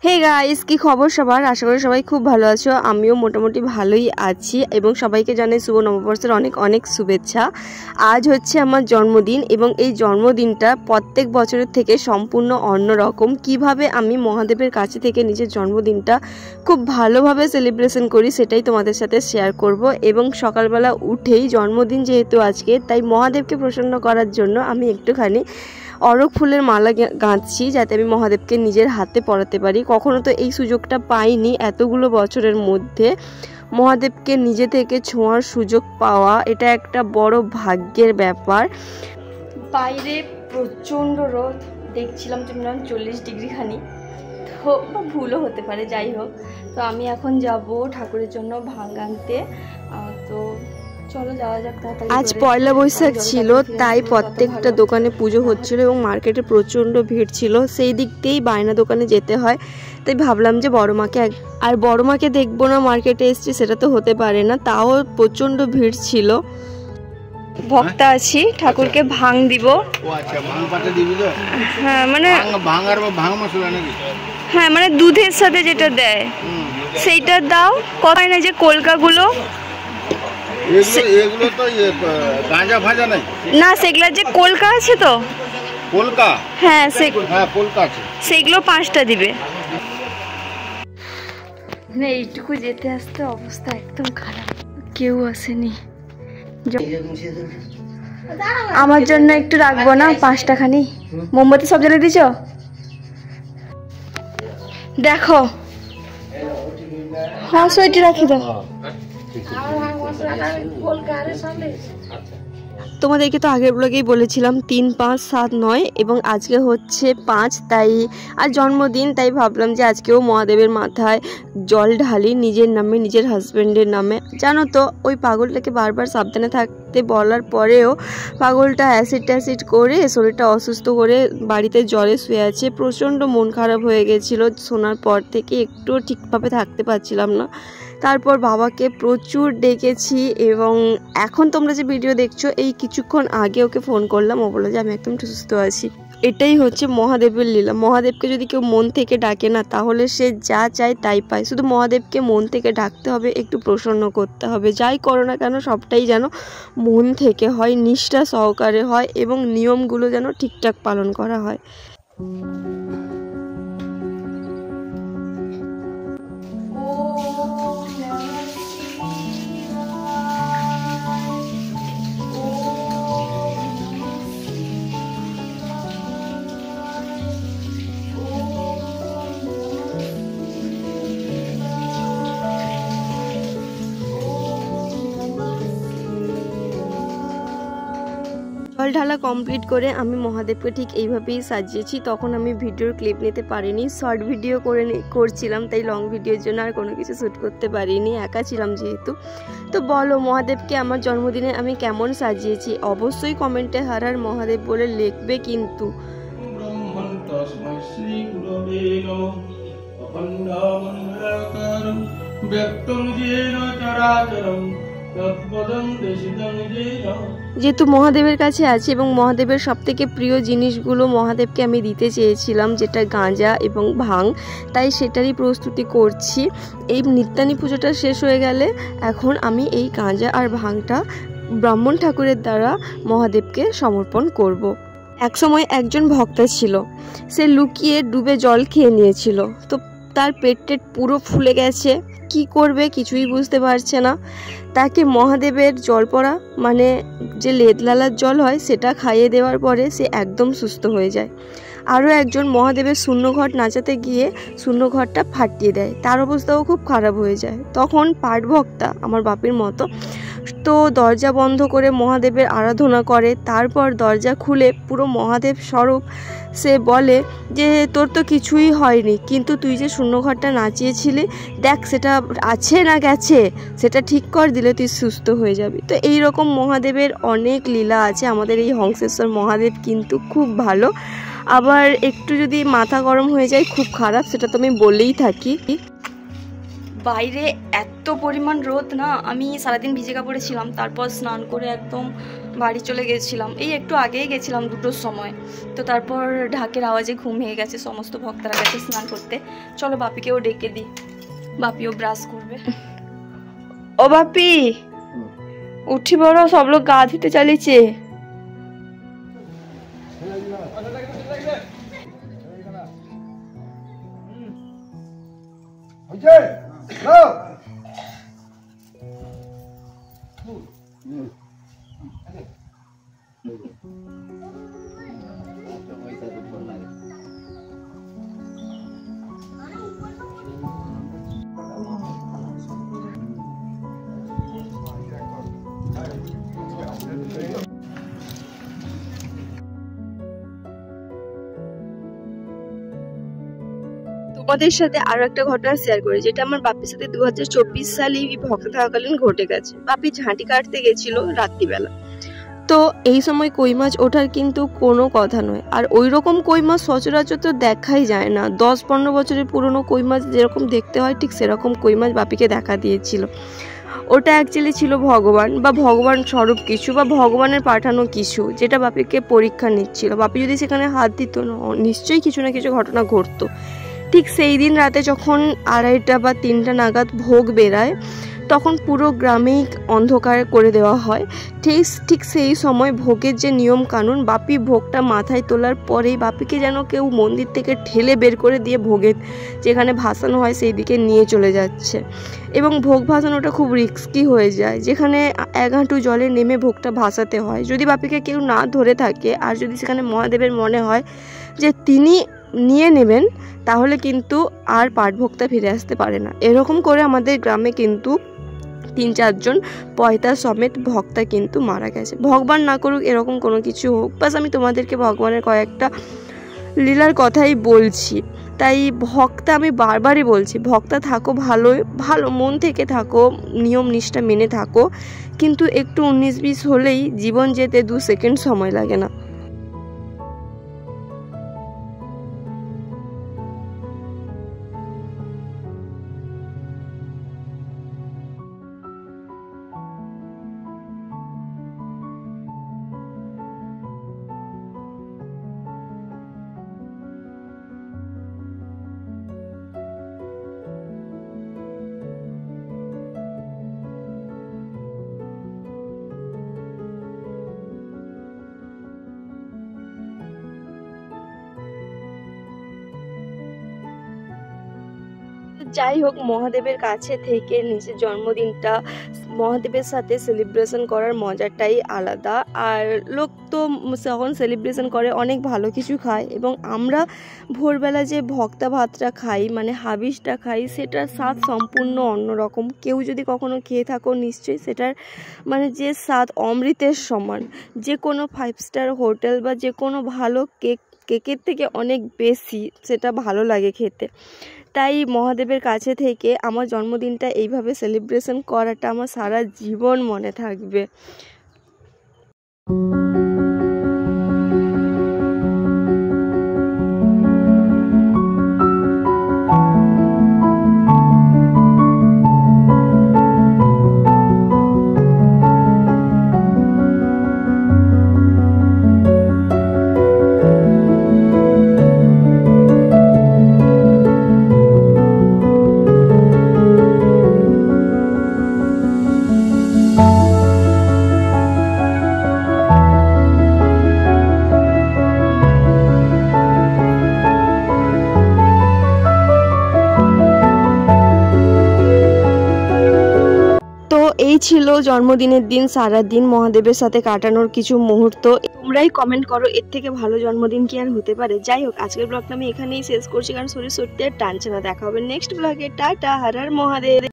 Hey guys, কি খবর সবার? আশা করি সবাই খুব ভালো আছো। আমিও মোটামুটি ভালোই আছি এবং সবাইকে জানাই শুভ নববর্ষের অনেক অনেক শুভেচ্ছা। আজ হচ্ছে আমার জন্মদিন এবং এই জন্মদিনটা প্রত্যেক বছরের থেকে সম্পূর্ণ অন্যরকম। কিভাবে আমি মহাদেবের কাছে থেকে নিজের জন্মদিনটা খুব ভালোভাবে সেলিব্রেশন করি সেটাই তোমাদের সাথে শেয়ার করব। এবং সকালবেলা উঠেই জন্মদিন যেহেতু আজকে, তাই মহাদেবকে প্রসন্ন করার জন্য আমি একটুখানি অরক ফুলের মালা গাঁথছি, যাতে আমি মহাদেবকে নিজের হাতে পরাতে পারি। কখনো তো এই সুযোগটা পাইনি এতগুলো বছরের মধ্যে। মহাদেবকে নিজে থেকে ছোঁয়ার সুযোগ পাওয়া এটা একটা বড় ভাগ্যের ব্যাপার। বাইরে প্রচণ্ড রোদ, দেখছিলাম তো 40 ডিগ্রি খানি, তো ভুলও হতে পারে, যাই হোক। তো আমি এখন যাব ঠাকুরের জন্য ভাং আনতে। তো চলো যাওয়া যাক তাড়াতাড়ি। আজ পয়লা বৈশাখ ছিল, তাই প্রত্যেকটা দোকানে পুজো হচ্ছিল এবং মার্কেটে প্রচণ্ড ভিড় ছিল। সেই দিক দিয়েই বায়না দোকানে যেতে হয়, তাই ভাবলাম যে বড় মাকে দেখবো না, মার্কেটে এসছি সেটা তো হতে পারে না। তাও প্রচণ্ড ভিড় ছিল। ভক্তা আছি, ঠাকুরকে ভাং দিব। হ্যাঁ মানে হ্যাঁ মানে দুধের সাথে যেটা দেয় সেইটা দাও। কথা না যে কলকাগুলো এগুলো তো গাঁজা ভাজা নাই না, সেগুলা যে কলকা আছে তো কলকা, হ্যাঁ কলকা আছে, সেগুলো 5টা দিবে। না এইটুকু যেতে আসতে অবস্থা একদম খারাপ, কেউ আসেনি। আমার জন্য একটু রাখবো না 5টা খানি? মোমবাতি সব জ্বালিয়ে দিছ? দেখো হ্যাঁ সোয়েটি রাখি দাও। তোমাদেরকে তো আগের ব্লগেই বলেছিলাম 3, 5, 7, 9 এবং আজকে হচ্ছে 5। তাই আজ জন্মদিন, তাই ভাবলাম যে আজকেও মহাদেবের মাথায় জল ঢালি নিজের নামে, নিজের হাজব্যান্ডের নামে। জানো তো ওই পাগলটাকে বারবার সাবধানে থাকতে বলার পরেও পাগলটা অ্যাসিড করে শরীরটা অসুস্থ করে বাড়িতে জ্বরে শুয়ে আছে। প্রচণ্ড মন খারাপ হয়ে গেছিলো শোনার পর থেকে, একটুও ঠিকভাবে থাকতে পারছিলাম না। তারপর বাবাকে প্রচুর ডেকেছি এবং এখন তোমরা যে ভিডিও দেখছো এই কিছুক্ষণ আগে ওকে ফোন করলাম, ও বললো যে আমি একদম সুস্থ আছি। এটাই হচ্ছে মহাদেবের লীলা। মহাদেবকে যদি কেউ মন থেকে ডাকে না, তাহলে সে যা চায় তাই পায়। শুধু মহাদেবকে মন থেকে ডাকতে হবে, একটু প্রসন্ন করতে হবে। যাই করো না কেন সবটাই যেন মন থেকে হয়, নিষ্ঠা সহকারে হয় এবং নিয়মগুলো যেন ঠিকঠাক পালন করা হয়। জল ঢালা কমপ্লিট করে আমি মহাদেবকে ঠিক এইভাবেই সাজিয়েছি। তখন আমি ভিডিওর ক্লিপ নিতে পারিনি, শর্ট ভিডিও করছিলাম, তাই লং ভিডিওর জন্য আর কোনো কিছু শ্যুট করতে পারিনি, একা ছিলাম যেহেতু। তো বলো মহাদেবকে আমার জন্মদিনে আমি কেমন সাজিয়েছি? অবশ্যই কমেন্টে হর হর মহাদেব বলে লিখবে কিন্তু। যেহেতু মহাদেবের কাছে আছি এবং মহাদেবের সবথেকে প্রিয় জিনিসগুলো মহাদেবকে আমি দিতে চেয়েছিলাম, যেটা গাঁজা এবং ভাং, তাই সেটারই প্রস্তুতি করছি। এই নিত্যানি পুজোটা শেষ হয়ে গেলে এখন আমি এই গাঁজা আর ভাংটা ব্রাহ্মণ ঠাকুরের দ্বারা মহাদেবকে সমর্পণ করব। একসময় একজন ভক্তা ছিল, সে লুকিয়ে ডুবে জল খেয়ে নিয়েছিল। তো তার পেট পুরো ফুলে গেছে, কি করবে কিছুই বুঝতে পারছে না। তাকে মহাদেবের জল পড়া মানে যে লেদলালার জল হয় সেটা খাইয়ে দেওয়ার পরে সে একদম সুস্থ হয়ে যায়। আরও একজন মহাদেবের শূন্যঘট নাচাতে গিয়ে শূন্যঘটটা ফাটিয়ে দেয়, তার অবস্থাও খুব খারাপ হয়ে যায়। তখন পাঠ ভক্তা আমার বাপের মতো তো দরজা বন্ধ করে মহাদেবের আরাধনা করে। তারপর দরজা খুলে পুরো মহাদেব স্বরূপ সে বলে যে তোর তো কিছুই হয়নি, কিন্তু তুই যে শূন্যঘরটা নাচিয়েছিলি দেখ সেটা আছে না গেছে, সেটা ঠিক কর, দিলে তুই সুস্থ হয়ে যাবি। তো এই রকম মহাদেবের অনেক লীলা আছে। আমাদের এই হংসেশ্বর মহাদেব কিন্তু খুব ভালো, আবার একটু যদি মাথা গরম হয়ে যায় খুব খারাপ, সেটা তো আমি বলেই থাকি। বাইরে এত পরিমাণ রোদ না, আমি সারাদিন ভিজে কাপড়ে ছিলাম, তারপর স্নান করে একদম বাড়ি চলে গেছিলাম, এই একটু আগেই গেছিলাম 2টোর সময়। তো তারপর ঢাকের আওয়াজে ঘুম ভেঙে গেছে, সমস্ত ভক্তরা গেছে স্নান করতে। চলো বাপিকেও ডেকে দিই, বাপিও ব্রাশ করবে। ও বাপি উঠি বড়, সব লোক গা ধুতে চালিয়েছে। তোমাদের সাথে আরো একটা ঘটনা শেয়ার করি, যেটা আমার বাপির সাথে 2024 সালে ভক্ত থাকাকালীন ঘটে গেছে। বাপি ঝাঁটি কাটতে গেছিল রাত্রিবেলা। তো এই সময় কই মাছ ওঠার কিন্তু কোনো কথা নয়, আর ওই রকম কই মাছ সচরাচর তো দেখাই যায় না। 10-15 বছরের পুরনো কই মাছ যেরকম দেখতে হয় ঠিক সেরকম কই মাছ বাপিকে দেখা দিয়েছিল। ওটা অ্যাকচুয়ালি ছিল ভগবান বা ভগবান স্বরূপ কিছু বা ভগবানের পাঠানো কিছু, যেটা বাপিকে পরীক্ষা নিচ্ছিল। বাপি যদি সেখানে হাত দিত না, নিশ্চয়ই কিছু না কিছু ঘটনা ঘটতো। ঠিক সেই দিন রাতে যখন 2:30 বা 3টা নাগাদ ভোগ বেরায়, তখন পুরো গ্রামেই অন্ধকার করে দেওয়া হয়। ঠিক সেই সময় ভোগের যে নিয়ম কানুন, বাপি ভোগটা মাথায় তোলার পরেই বাপিকে যেন কেউ মন্দির থেকে ঠেলে বের করে দিয়ে ভোগের যেখানে ভাসানো হয় সেই দিকে নিয়ে চলে যাচ্ছে। এবং ভোগ ভাসানোটা খুব রিস্কি হয়ে যায়, যেখানে 1 হাঁটু জলে নেমে ভোগটা ভাসাতে হয়। যদি বাপিকে কেউ না ধরে থাকে আর যদি সেখানে মহাদেবের মনে হয় যে তিনি নিয়ে নেবেন, তাহলে কিন্তু আর পাঠভোক্তা ফিরে আসতে পারে না। এরকম করে আমাদের গ্রামে কিন্তু 3-4 জন পয়তা সমেত ভক্তা কিন্তু মারা গেছে। ভগবান না করুক এরকম কোনো কিছু হোক, বাস আমি তোমাদেরকে ভগবানের কয়েকটা লীলার কথাই বলছি। তাই ভক্তা, আমি বারবারই বলছি, ভক্তা থাকো, ভালো মন থেকে থাকো, নিয়ম নিষ্ঠা মেনে থাকো, কিন্তু একটু 19-20 হলেই জীবন যেতে 2 সেকেন্ড সময় লাগে না। যাই হোক, মহাদেবের কাছে থেকে নিজের জন্মদিনটা মহাদেবের সাথে সেলিব্রেশন করার মজাটাই আলাদা। আর লোক তো যখন সেলিব্রেশন করে অনেক ভালো কিছু খায়, এবং আমরা ভোরবেলা যে ভক্তা ভাতটা খাই, মানে হাবিসটা খাই, সেটার স্বাদ সম্পূর্ণ অন্যরকম। কেউ যদি কখনো খেয়ে থাকো, নিশ্চয়ই সেটার মানে যে স্বাদ অমৃতের সমান। যে কোনো 5 স্টার হোটেল বা যে কোনো ভালো কেকের থেকে অনেক বেশি সেটা ভালো লাগে খেতে। তাই মহাদেবের কাছে থেকে আমার জন্মদিনটা এইভাবে সেলিব্রেশন করাটা আমার সারা জীবন মনে থাকবে। এই ছিল জন্মদিনের দিন সারা দিন মহাদেবের সাথে কাটানোর কিছু মুহূর্ত। তোমরাই কমেন্ট করো, এর থেকে ভালো জন্মদিন কি আর হতে পারে। যাই হোক, আজকের ব্লগটা আমি এখানেই শেষ করছি, কারণ শরীর সত্যি আর টানছে না। দেখা হবে নেক্সট ব্লগে। টাটা, হর হর মহাদেব।